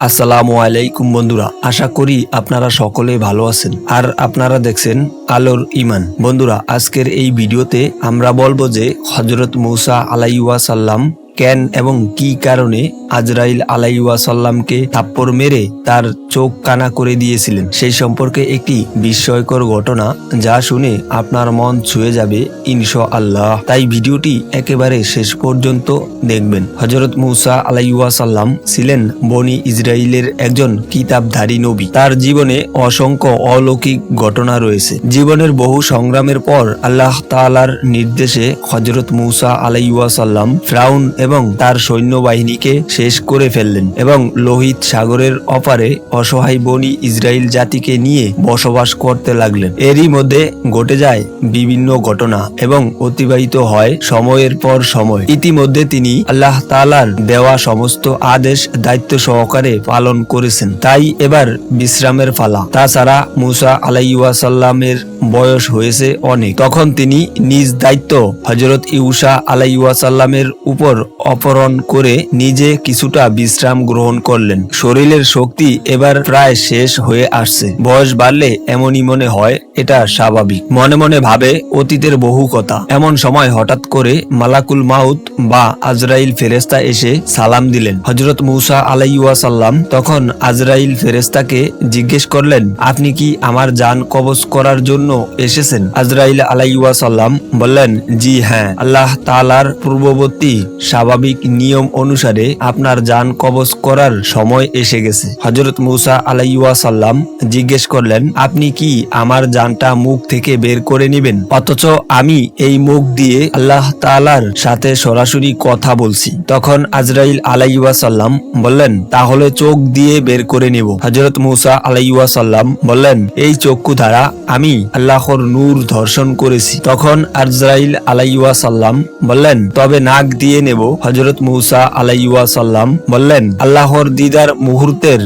আসসালামু আলাইকুম বন্ধুরা, আশা করি আপনারা সকলে ভালো আছেন আর আপনারা দেখছেন আলোর ঈমান। বন্ধুরা, আজকের এই ভিডিওতে আমরা বলবো যে হযরত মূসা আলাইহিসসালাম কেন এবং কি কারণে আজরাইল আলাইহিসসালামকে থাপ্পড় মেরে তার চোখ কানা করে দিয়েছিলেন সেই সম্পর্কে একটি বিস্ময়কর ঘটনা, যা শুনে আপনার মন ছুঁয়ে যাবে ইনশাআল্লাহ। তাই ভিডিওটি একেবারে শেষ পর্যন্ত দেখবেন। হযরত মূসা আলাইহিসসালাম ছিলেন বনি ইসরাইলের একজন কিতাবধারী নবী। তার জীবনে অসংখ্য অলৌকিক ঘটনা রয়েছে। জীবনের বহু সংগ্রামের পর আল্লাহ তাআলার নির্দেশে হযরত মূসা আলাইহিসসালাম ফিরআউন এবং তার সৈন্যবাহিনীকে শেষ করে ফেললেন এবং লোহিত সাগরের অপারে অসহায় বনি ইসরাইল জাতিকে নিয়ে বসবাস করতে লাগলেন। এরই মধ্যে ঘটে যায় বিভিন্ন ঘটনা এবং অতিবাহিত হয় সময়ের পর সময়। ইতিমধ্যে তিনি আল্লাহ তাআলার দেওয়া সমস্ত আদেশ দায়িত্ব সহকারে পালন করেছেন। তাই এবার বিশ্রামের পালা। তাছাড়া মূসা আলাইহিসসালামের বয়স হয়েছে অনেক। তখন তিনি নিজ দায়িত্ব হযরত ইউসা আলাইহিসসালামের উপর অপহরণ করে নিজে কিছুটা বিশ্রাম গ্রহণ করলেন। শরীরের শক্তি এবার প্রায় শেষ হয়ে আসছে। বয়স বাড়লে এমনই মনে হয়, এটা স্বাভাবিক। মনে মনে ভাবে অতীতের বহু কথা। এমন সময় হঠাৎ করে মালাকুল মাউত বা আজরাইল ফেরেশতা এসে সালাম দিলেন। হযরত মূসা আলাইহিসসালাম তখন আজরাইল ফেরেশতাকে জিজ্ঞেস করলেন, আপনি কি আমার জান কবজ করার জন্য এসেছেন? আজরাইল আলাইহিসসালাম বললেন, জি হ্যাঁ, আল্লাহ তাআলার পূর্ববর্তী স্বাভাবিক নিয়ম অনুসারে আপনার জান কবজ করার সময় এসে গেছে। হযরত মূসা আলাইহিসসালাম জিজ্ঞেস করলেন, আপনি কি আমার জানটা মুখ থেকে বের করে নেবেন? অথচ আমি এই মুখ দিয়ে আল্লাহ তাআলার সাথে সরাসরি কথা বলছি। তখন আজরাইল আলাইহিসসালাম বললেন, তাহলে চোখ দিয়ে বের করে নেব। হযরত মূসা আলাইহিসসালাম বললেন, এই চক্ষু দ্বারা আমি আল্লাহর নূর দর্শন করেছি। তখন আজরাইল আলাইহিসসালাম বললেন, তবে নাক দিয়ে নেব। হযরত মূসা আলাইহিসসালাম বললেন, আল্লাহর দিদার মুহূর্তের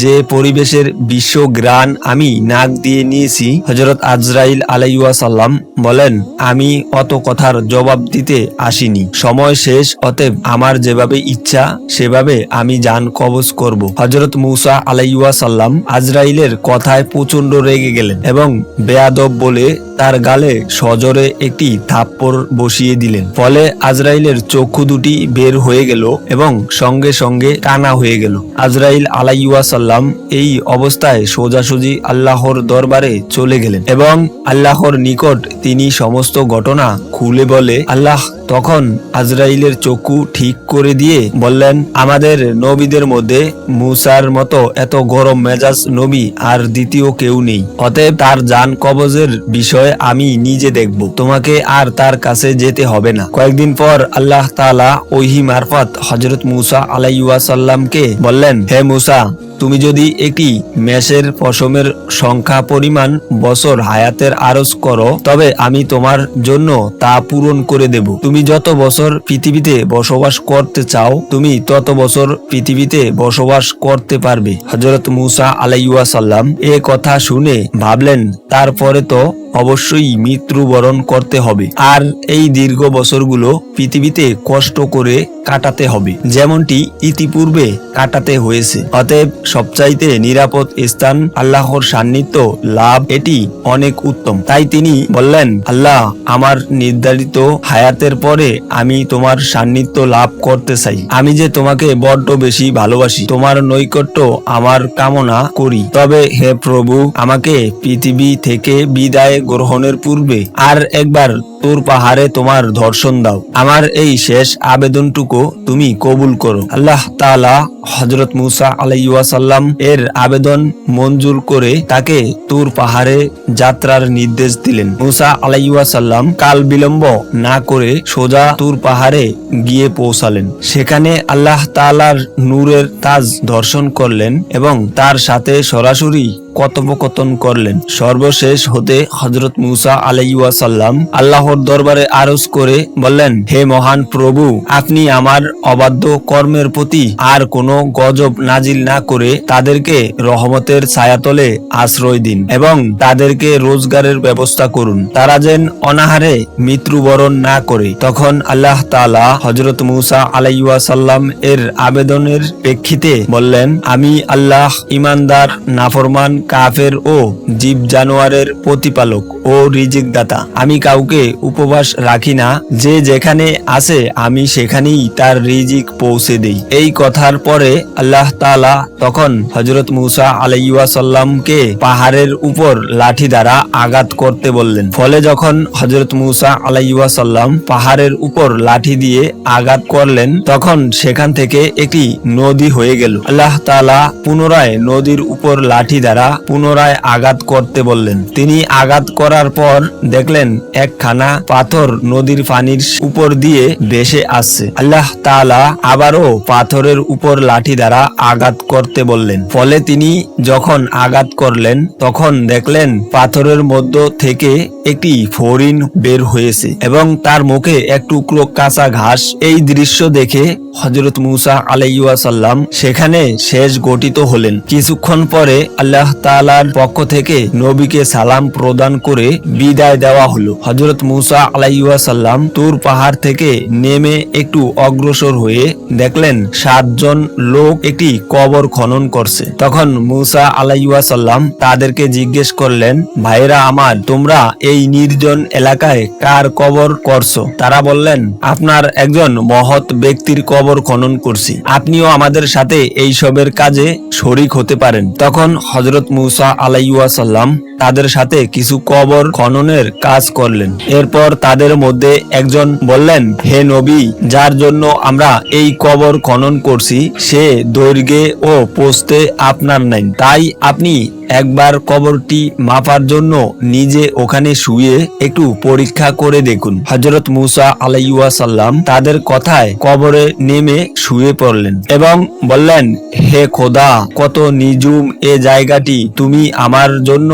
যে পরিবেশের বিশ্ব গ্রাণ আমি নাক দিয়ে নিয়েছি। হযরত আজরাইল আলাইহিসসালাম বলেন, আমি অত কথার জবাব দিতে আসিনি। সময় শেষ, অতএব আমার যেভাবে ইচ্ছা সেভাবে আমি জান কবজ করব। হযরত মূসা আলাইহিসসালাম আজরাইলের কথায় প্রচন্ড রেগে গেলেন এবং বেয়াদব বলে তার গালে সজোরে একটি থাপ্পড় বসিয়ে দিলেন। ফলে আজরাইলের চক্ষু দুটি বের হয়ে গেল এবং সঙ্গে সঙ্গে কানা হয়ে গেল। আজরাইল আলাইহিসসালাম এই অবস্থায় সোজাসুজি আল্লাহর দরবারে চলে গেলেন এবং আল্লাহর নিকট তিনি সমস্ত ঘটনা খুলে বলে আল্লাহ তখন আজরাইলের চক্ষু ঠিক করে দিয়ে বললেন, আমাদের নবীদের মধ্যে মূসার মতো এত গরম মেজাজ নবী আর দ্বিতীয় কেউ নেই। অতএব তার জান কবজের বিষয়ে আমি নিজে দেখব, তোমাকে আর তার কাছে যেতে হবে না। কয়েকদিন পর আল্লাহ তাআলা ওহী মারফত হযরত মূসা আলাইহিসসালামকে বললেন, হে মূসা, তুমি যদি একটি মেষের পশমের সংখ্যা পরিমাণ বছর হায়াতের আরজ করো, তবে আমি তোমার জন্য তা পূরণ করে দেব। তুমি যত বছর পৃথিবীতে বসবাস করতে চাও, তুমি তত বছর পৃথিবীতে বসবাস করতে পারবে। হযরত মূসা আলাইহিসসালাম এ কথা শুনে ভাবলেন, তারপরে তো অবশ্যই মৃত্যুবরণ করতে হবে আর এই দীর্ঘ বছরগুলো পৃথিবীতে কষ্ট করে কাটাতে হবে, যেমনটি ইতিপূর্বে কাটাতে হয়েছে। অতএব সবচাইতে নিরাপদ স্থান আল্লাহর সান্নিধ্য লাভ, এটি অনেক উত্তম। তাই তিনি বললেন, আল্লাহ, আমার নির্ধারিত হায়াতের পরে আমি তোমার সান্নিধ্য লাভ করতে চাই। আমি যে তোমাকে বড্ড বেশি ভালোবাসি, তোমার নৈকট্য আমার কামনা করি। তবে হে প্রভু, আমাকে পৃথিবী থেকে বিদায় গ্রহণের পূর্বে আর একবার তোর পাহাড়ে তোমার দর্শন দাও। আমার এই শেষ আবেদনটুকু তুমি কবুল করো। আল্লাহ তাআলা হযরত মূসা আলাইহিসসালাম এর আবেদন মঞ্জুর করে তাকে তুর পাহাড়ে যাত্রার নির্দেশ দিলেন। মূসা আলাইহিসসালাম কাল বিলম্ব না করে সোজা তুর পাহাড়ে গিয়ে পৌঁছালেন। সেখানে আল্লাহ তাআলার নূরের তাজ দর্শন করলেন এবং তার সাথে সরাসরি কথোপকথন করলেন। সর্বশেষ হতে হযরত মূসা আলাইহিসসালাম আল্লাহর আল্লাহর দরবারে আরজ করে বললেন, হে মহান প্রভু, আপনি আমার অবাধ্য কর্মের প্রতি আর কোনো গজব নাজিল না করে তাদেরকে রহমতের ছায়াতলে আশ্রয় দিন এবং তাদেরকে রোজগারের ব্যবস্থা করুন, তারা যেন অনাহারে মৃত্যুবরণ না করে। তখন আল্লাহ তাআলা হযরত মূসা আলাইহিস সালাম এর আবেদনের প্রেক্ষিতে বললেন, আমি আল্লাহ ইমানদার, নাফরমান, কাফের ও জীব জানোয়ারের প্রতিপালক ও রিজিক দাতা। আমি কাউকে উপবাস রাখি না, যে যেখানে আছে আমি সেখানেই তার রিজিক পৌঁছে দেই। এই কথার পরে আল্লাহ তাআলা তখন হযরত মূসা আলাইহিস সালামকে পাহাড়ের উপর লাঠি দ্বারা আঘাত করতে বললেন। ফলে যখন হযরত মূসা আলাইহিস সালাম পাহাড়ের উপর লাঠি দিয়ে আঘাত করলেন, তখন সেখান থেকে একটি নদী হয়ে গেল। আল্লাহ তাআলা পুনরায় নদীর উপর লাঠি দ্বারা পুনরায় আঘাত করতে বললেন। তিনি আঘাত করার পর দেখলেন একখানা পাথর নদীর পানির উপর দিয়ে ভেসে আসছে। আল্লাহ তাআলা আবারও পাথরের উপর লাঠি দ্বারা আঘাত করতে বললেন। ফলে তিনি যখন আঘাত করলেন তখন দেখলেন পাথরের মধ্য থেকে একটি ফড়িং বের হয়েছে এবং তার মুখে এক টুকরো কাঁচা ঘাস। এই দৃশ্য দেখে হযরত মূসা আলাইহিস সালাম সেখানে শেষ গঠিত হলেন। কিছুক্ষণ পরে আল্লাহ তাআলার পক্ষ থেকে নবীকে সালাম প্রদান করে বিদায় দেওয়া হলো। হযরত মূসা আলাইহিস সালাম তুর পাহাড় থেকে নেমে একটু অগ্রসর হয়ে দেখলেন 7 জন লোক একটি কবর খনন করছে। তখন মূসা আলাইহিস সালাম তাদেরকে জিজ্ঞেস করলেন, ভাইরা আমার, তোমরা এই নির্জন এলাকায় কার কবর করছো? তারা বললেন, আপনার একজন মহৎ ব্যক্তির কবর খনন করছি, আপনিও আমাদের সাথে এই সবের কাজে শরীক হতে পারেন। তখন হযরত মূসা আলাইহিস সালাম তাদের সাথে কিছু কবর খননের কাজ করলেন। এরপর তাদের মধ্যে একজন বললেন, হে নবী, যার জন্য আমরা এই কবর খনন করছি সে দৈর্ঘ্যে ও প্রস্থে আপনার নাই, তাই আপনি একবার কবরটি মাপার জন্য নিজে ওখানে শুয়ে একটু পরীক্ষা করে দেখুন। হযরত মূসা আলাইহিস সালাম তাদের কথায় কবরে নেমে শুয়ে পড়লেন এবং বললেন, হে খোদা, কত নিঝুম এ জায়গাটি, তুমি আমার জন্য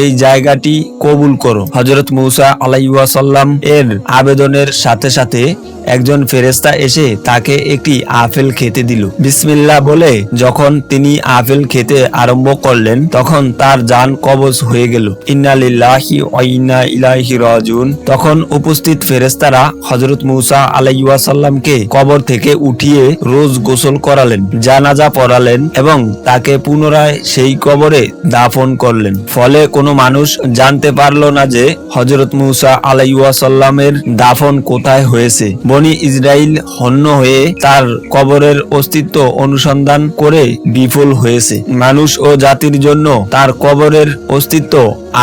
এই জায়গাটি কবুল করো। হযরত মূসা আলাইহিস সালাম এর আবেদনের সাথে সাথে একজন ফেরেশতা এসে তাকে একটি আপেল খেতে দিল। বিসমিল্লাহ বলে যখন তিনি আপেল খেতে আরম্ভ করলেন তখন তার জান কবজ হয়ে গেল। ইন্না লিল্লাহি ওয়া ইন্না ইলাইহি রাজিউন। তখন উপস্থিত ফেরেশতারা হযরত মূসা আলাইহিস সালামকে কবর থেকে উঠিয়ে রোজ গোসল করালেন, জানাজা পড়ালেন এবং তাকে পুনরায় সেই কবরে দাফন করলেন। ফলে কোনো মানুষ জানতে পারল না যে হযরত মূসা আলাইহিস সালামের দাফন কোথায় হয়েছে। বনি ইসরাইল হন্য হয়ে তার কবরের অস্তিত্ব অনুসন্ধান করে বিফল হয়েছে। মানুষ ও জাতির জন্য তার কবরের অস্তিত্ব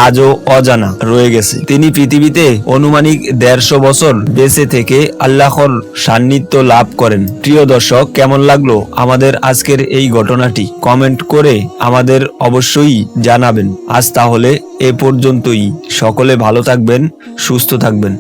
আজও অজানা রয়ে গেছে। তিনি পৃথিবীতে অনুমানিক 150 বছর বেঁচে থেকে আল্লাহর সান্নিধ্য লাভ করেন। প্রিয় দর্শক, কেমন লাগলো আমাদের আজকের এই ঘটনাটি? কমেন্ট করে আমাদের অবশ্যই জানাবেন। আজ তাহলে এ পর্যন্তই। সকলে ভালো থাকবেন, সুস্থ থাকবেন।